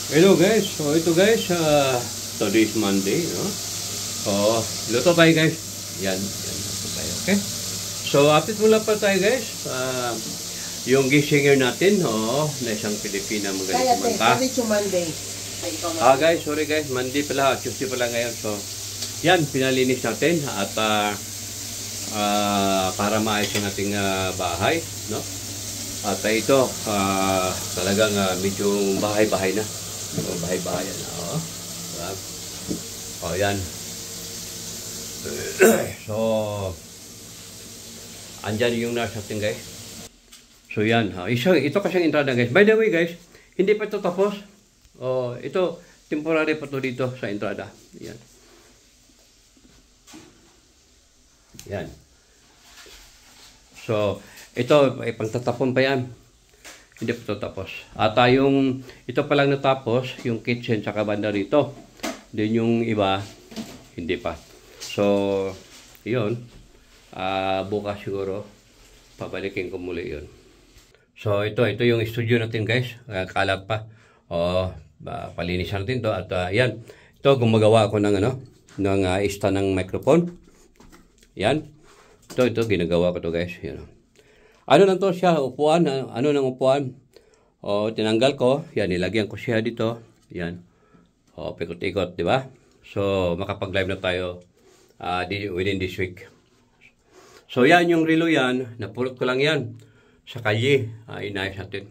Hello guys, so ito guys, today's Monday, no? So, luto tayo guys. Yan, luto tayo, okay? So, update mula pa tayo guys. Yung gishinger natin, na isang Pilipina magaling kumanta. Kaya Monday. Guys, sorry guys, Monday pala, Tuesday pala ngayon. So, yan, pinalinis natin at para maayos yung ating bahay, no? At ito, talagang medyo bahay-bahay na. Bahay-bahay na, yan. So, andyan yung nurse natin guys. So, yan. Ito kasi yung entrada guys. By the way guys, hindi pa ito tapos. Ito, temporary pa ito dito sa entrada. Yan. Yan. So, ito, pangtatapon pa yan. Hindi pa ito tapos. At ito pa lang natapos, yung kitchen tsaka banda rito. Then yung iba, hindi pa. So, yun. Bukas siguro, pabalikin ko muli yun. So, ito yung studio natin guys. Kalat pa. Palinisan natin to. At yan. Ito, gumagawa ako ng stand ng microphone. Yan. Ito, ginagawa ko to guys. Yan. Ano lang to siya, upuan, ano ng upuan. Tinanggal ko, yan, nilagyan ko siya dito. Yan. Pikot-ikot, di ba? So, makapag-live na tayo within this week. So, yan yung relo yan. Napulot ko lang yan sa kalye. Inayos natin.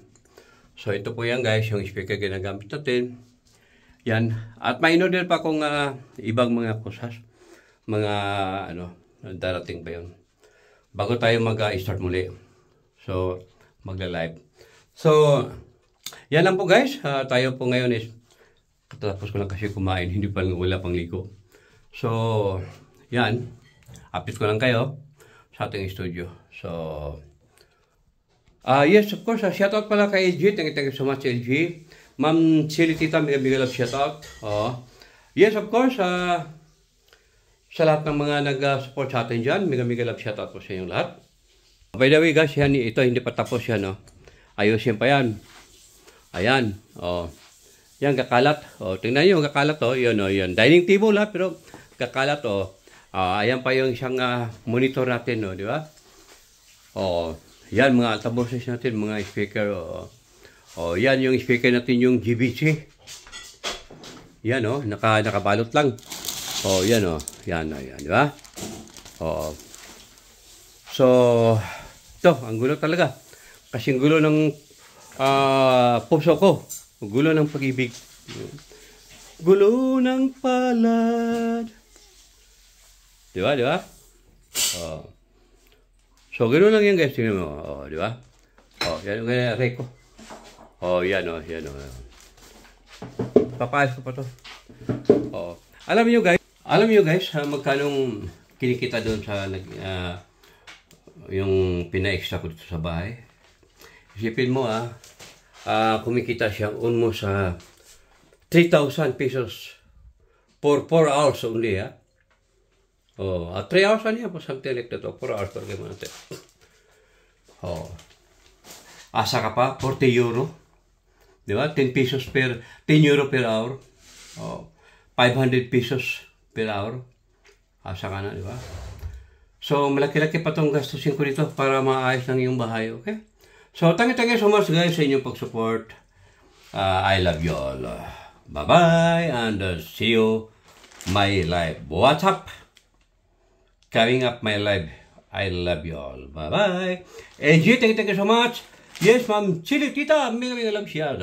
So, ito po yan guys, yung speaker ginagamit natin. Yan. At may in-order pa akong ibang mga kusas. Mga, darating pa yun. Bago tayo mag-start muli. So, magla-live. So, yan lang po guys. Tayo po ngayon is, katapos ko lang kasi kumain, hindi pa wala pang liko. So, yan. Update ko lang kayo sa ating studio. So, yes, of course, shoutout pala kay LG. Thank you so much, LG. Ma'am Chili Tita, mega love shoutout. Yes, of course, sa lahat ng mga nag-support sa atin dyan, mega love shoutout po sa inyong lahat. By the way guys, yan, ito hindi pa tapos yan, ayusin pa yan. Ayan, yan, kakalat. Tingnan nyo, kakalat, yun, yun. Dining table, pero kakalat, ayan pa yung isang monitor natin, di ba? Yan, mga altaboses natin, mga speaker, yan yung speaker natin, yung GBC. Yan, nakabalot lang. Yan, yan, di ba? So, ito, ang gulo talaga. Kasi ang gulo ng puso ko. Ang gulo ng pag-ibig. Gulo ng palad. Di ba, di ba? So, ganoon lang yan guys. Tingnan mo. Di ba? Yan ang aray ko. Yan, yan. Papayos ko pa to. Alam niyo guys, magkanong kinikita doon sa yung pina-extra ko dito sa bahay. Isipin mo kumikita siya almost 3,000 pesos for 4 hours only. 3 hours niya po something like that. 4 hours per game natin. Asa ka pa 40 euro. Di ba? 10 euro per hour. 500 pesos per hour. Asa ka na, di ba? So, malaki-laki pa itong gastusin ko dito para maayos ng iyong bahay, okay? So, thank you so much guys sa inyong pag-support. I love you all. Bye-bye and see you my live. What's up? Coming up my live. I love you all. Bye-bye. And thank you so much. Yes, Ma'am Chili Tita. Mega love siya.